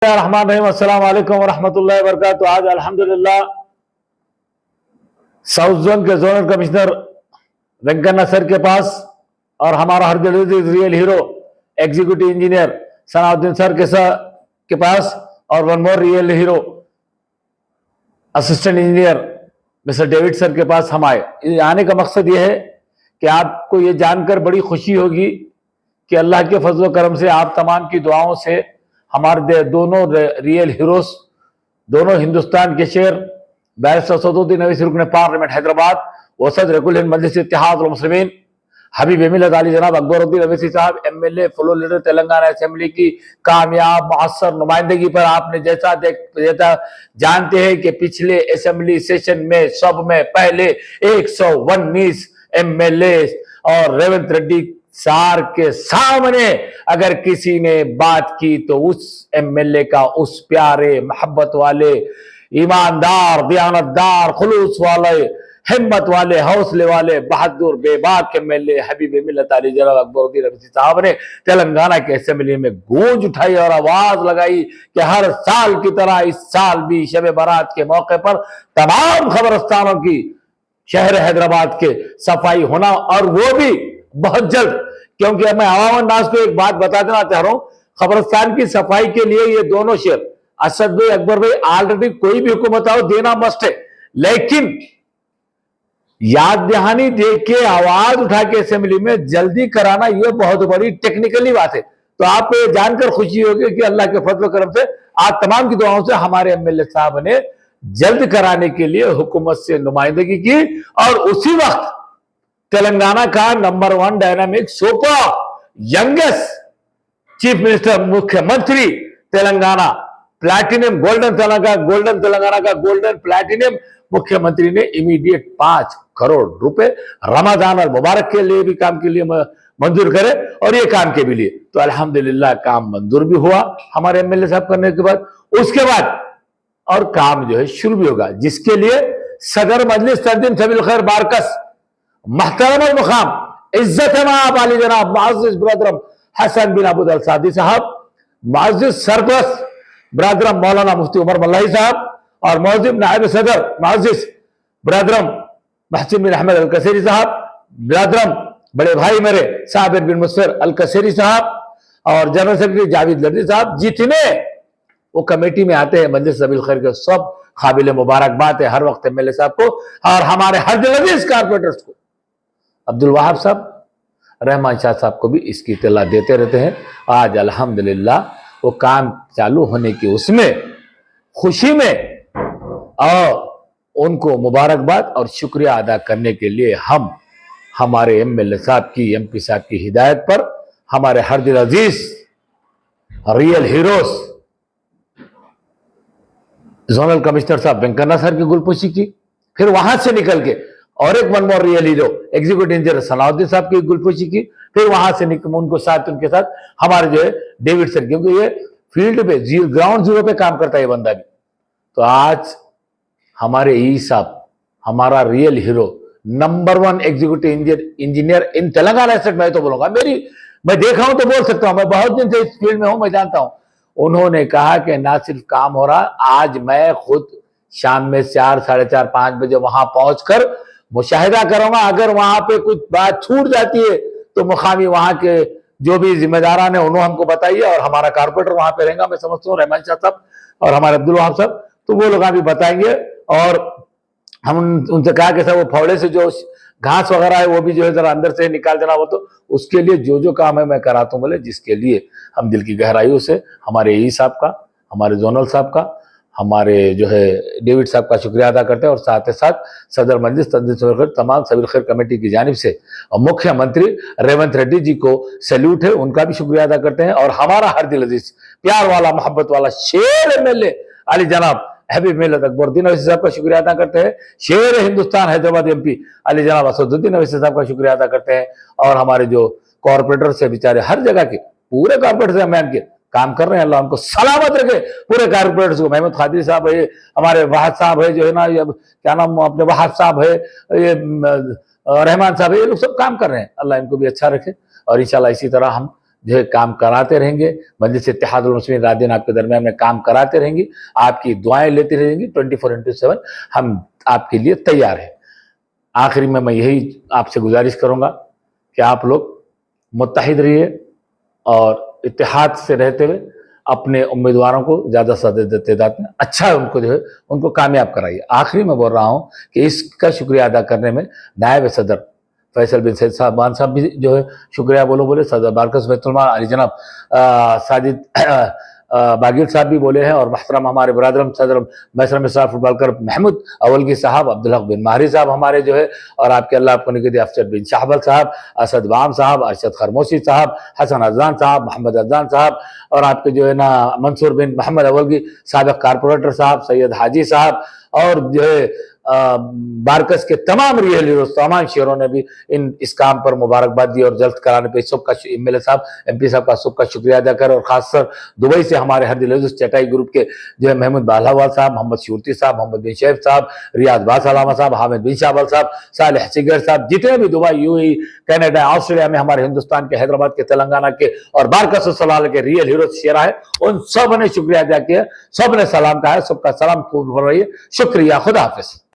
रहमान रहीम अस्सलाम वालेकुम वरहमतुल्लाहि वबरकातुहू। आज अल्हम्दुलिल्लाह साउथ जोन के जोनल कमिश्नर वेंकन्ना सर के पास और हमारा हर real hero executive engineer Sanauddin sir के पास और one more real hero assistant engineer mister David sir के पास हम आए। आने का मकसद यह है कि आपको ये जानकर बड़ी खुशी होगी कि अल्लाह के फजल व करम से आप तमाम की दुआओं से हमारे दोनों रियल हीरोज, दोनों हिंदुस्तान के शेर बैरिस्टर सदरुद्दीन अवैसी रुकन पार्लियामेंट हैदराबाद व सदर कुल हिंद मजलिस इत्तेहादुल मुस्लिमीन हबीब मिल्लत अली जनाब अकबरुद्दीन अवैसी साहब MLA floor leader Telangana assembly की कामयाब मुअस्सर नुमाइंदगी पर आपने जैसा जानते हैं कि पिछले असेंबली सेशन में सब में पहले 119 एमएलए और रेवंत रेड्डी सार के सामने अगर किसी ने बात की तो उस एमएलए का, उस प्यारे मोहब्बत वाले, ईमानदार, दयानतदार, खुलूस वाले, हिम्मत वाले, हौसले वाले, बहादुर बेबाक एमएलए हबीब मिल्लत अली जनाब अकबरुद्दीन अवैसी साहब ने तेलंगाना के असेंबली में गूंज उठाई और आवाज लगाई कि हर साल की तरह इस साल भी शब बारात के मौके पर तमाम खबरस्तानों की शहर हैदराबाद के सफाई होना, और वो भी बहुत जल्द। क्योंकि मैं अवाम नाज को एक बात बता देना चाह रहा हूं, खबरस्तान की सफाई के लिए ये दोनों शेर असद भाई, अकबर भाई, ऑलरेडी कोई भी हुकूमत आओ देना मस्ट है, लेकिन याद दहानी दे के आवाज उठा के असेंबली में जल्दी कराना यह बहुत बड़ी टेक्निकली बात है। तो आपको ये जानकर खुशी होगी कि अल्लाह के फजल करम से आप तमाम की दुआओं से हमारे एमएलए साहब ने जल्द कराने के लिए हुकूमत से नुमाइंदगी की, और उसी वक्त तेलंगाना का number 1 dynamic super youngest chief minister, मुख्यमंत्री तेलंगाना, प्लैटिनम गोल्डन तेलंगाना का गोल्डन प्लैटिनम मुख्यमंत्री ने इमीडिएट 5 करोड़ रुपए रमजान और मुबारक के लिए भी काम के लिए मंजूर करे, और ये काम के भी लिए तो अल्हम्दुलिल्लाह काम मंजूर भी हुआ हमारे एमएलए साहब करने के बाद। उसके बाद और काम जो है शुरू भी होगा, जिसके लिए सदर मजलिस तंजीम सबील खैर बारकस महतरम मुकाम इज्जत आली जनाब मुअज़्ज़िज़ ब्रदरम हसन बिन अबूद अल सादी साहब, मुअज़्ज़िज़ सरपरस्त ब्रदरम मौलाना मुफ्ती उमर मल्लाही साहब, और मौजूद नायब सदर मुअज़्ज़िज़ ब्रदरम महसिन बिन अहमद अल कसेरी साहब, ब्रदरम बड़े भाई मेरे साबिर बिन मुसफिर अल कसेरी साहब, और जनरल सेक्रेटरी जावेद लर्दी साहब, जितने वो कमेटी में आते हैं मजलिस सबील खैर के, सब काबिल मुबारकबाद है हर वक्त एमएलए साहब को, और हमारे हर दिलअज़ीज़ कारपोरेटर्स को, अब्दुल वहाब साहब, रहमान शाह साहब को भी इसकी इत्तला देते रहते हैं। आज अल्हम्दुलिल्लाह वो काम चालू होने की उसमें खुशी में और उनको मुबारकबाद और शुक्रिया अदा करने के लिए हम हमारे एमएलए साहब की, एमपी साहब की हिदायत पर हमारे हर दिल अजीज रियल हीरोज जोनल कमिश्नर साहब वेंकन्ना सर की गुलपोशी की, फिर वहां से निकल के और एक one more real hero executive engineer Sanauddin साहब की गुलपोशी की, फिर वहां से उनको साथ उनके साथ हमारे जो है डेविड सर, क्योंकि ये फील्ड पे ग्राउंड जीरो पे काम करता है ये बंदा भी। तो आज हमारे ई साहब, हमारा real hero, number 1 executive engineer इन तेलंगाना स्टेट, मैं तो बोलूंगा, मैं देखा हूं तो बोल सकता हूं, मैं बहुत दिन से इस फील्ड में हूं, मैं जानता हूं। उन्होंने कहा कि ना सिर्फ काम हो रहा, आज मैं खुद शाम में 4, साढ़े 4, 5 बजे वहां पहुंचकर मुशाहिदा करूंगा, अगर वहां पे कुछ बात छूट जाती है तो मुकामी वहां के जो भी जिम्मेदारान है उन्होंने हमको बताइए, और हमारा कारपोरेटर वहां पे रहेगा, मैं समझता हूँ रहमान शाह साहब और हमारे अब्दुल वहाब साहब, तो वो लोग भी बताएंगे। और हम उनसे कहा कि सर वो फावड़े से जो घास वगैरह है वो भी जो है जरा अंदर से निकाल देना, वो तो उसके लिए जो काम है मैं कराता हूँ बोले, जिसके लिए हम दिल की गहराइयों से हमारे ई साहब का, हमारे जोनल साहब का, हमारे जो है डेविड साहब का शुक्रिया अदा करते हैं, और साथ ही साथ सदर मजलिस तमाम सबील खैर कमेटी की जानिब से और मुख्यमंत्री रेवंत रेड्डी जी को सैल्यूट है, उनका भी शुक्रिया अदा करते हैं। और हमारा हर दिल अजीज प्यार वाला, मोहब्बत वाला शेर एमएलए अली जनाब हबीब मिल्लत अकबरुद्दीन अवैसी साहब का शुक्रिया अदा करते हैं, शेर हिंदुस्तान हैदराबाद एमपी अली जनाब असदुद्दीन अवैसी साहब का शुक्रिया अदा करते हैं, और हमारे जो कॉर्पोरेटर से बेचारे हर जगह के पूरे कॉर्पोरेटर से मैन के काम कर रहे हैं, अल्लाह उनको सलामत रखे पूरे कारपोरेटर्स को। महमूद खादरी साहब है, हमारे वहाद साहब है जो है ना, ये क्या नाम अपने वहाद साहब है, ये रहमान साहब है, ये लोग सब काम कर रहे हैं, अल्लाह इनको भी अच्छा रखे। और इंशाल्लाह इसी तरह हम जो है काम कराते रहेंगे। मजलिस इत्तेहादुल मुस्लिमीन रात दिन आपके दरमियान में काम कराते रहेंगी, आपकी दुआएं लेती रहेंगी। 24/7 हम आपके लिए तैयार हैं। आखिरी में मैं यही आपसे गुजारिश करूंगा कि आप लोग मुत्तहिद रहिए और इत्तेहाद से रहते हुए अपने उम्मीदवारों को ज़्यादा से ज़्यादा तादाद में अच्छा उनको जो है उनको कामयाब कराइए। आखिरी में बोल रहा हूँ कि इसका शुक्रिया अदा करने में नायब सदर फैसल बिन सैद साहबान साहब भी जो है शुक्रिया बोले, सदर बारकस बैतुल अली जनाब साजिद बागिल साहब भी बोले हैं, और महतरम हमारे बरादरम सदर मैसर साहब फुटबॉलकर महमूद अवलगी साहब, अब्दुल हक बिन माहरी साहब हमारे जो है, और आपके अल्लाह आपको निगहत अफसर बिन शाहबल साहब, असद वाम साहब, अरशद खरमोशी साहब, हसन अजान साहब, मोहम्मद अजान साहब, और आपके जो है ना मंसूर बिन मोहम्मद अवलगी साबिक कारपोरेटर साहब, सैयद हाजी साहब, और जो है बारकस के तमाम रियल हीरोज, तमाम शेरों ने भी इस काम पर मुबारकबाद दी और जल्द कराने पे सबका एमएलए साहब, एमपी साहब का सबका शुक्रिया अदा कर। और खासकर दुबई से हमारे हर दिल चटाई ग्रुप के जो है महमूद बालावाल साहब, मोहम्मद शूरती साहब, मोहम्मद बिन शैब साहब, रियाज बासलामा साहब, हामिद बिन शाहबल साहब, सालेह सिगर साहब, जितने भी दुबई, यूएई, कनाडा, ऑस्ट्रेलिया में हमारे हिंदुस्तान के, हैदराबाद के, तेलंगाना के और बारकस सलाल के रियल हीरोज शेरा है, उन सब ने शुक्रिया अदा किया, सब ने सलाम कहा है। सबका सलाम खूब हो रही है। शुक्रिया, खुदा हाफिज।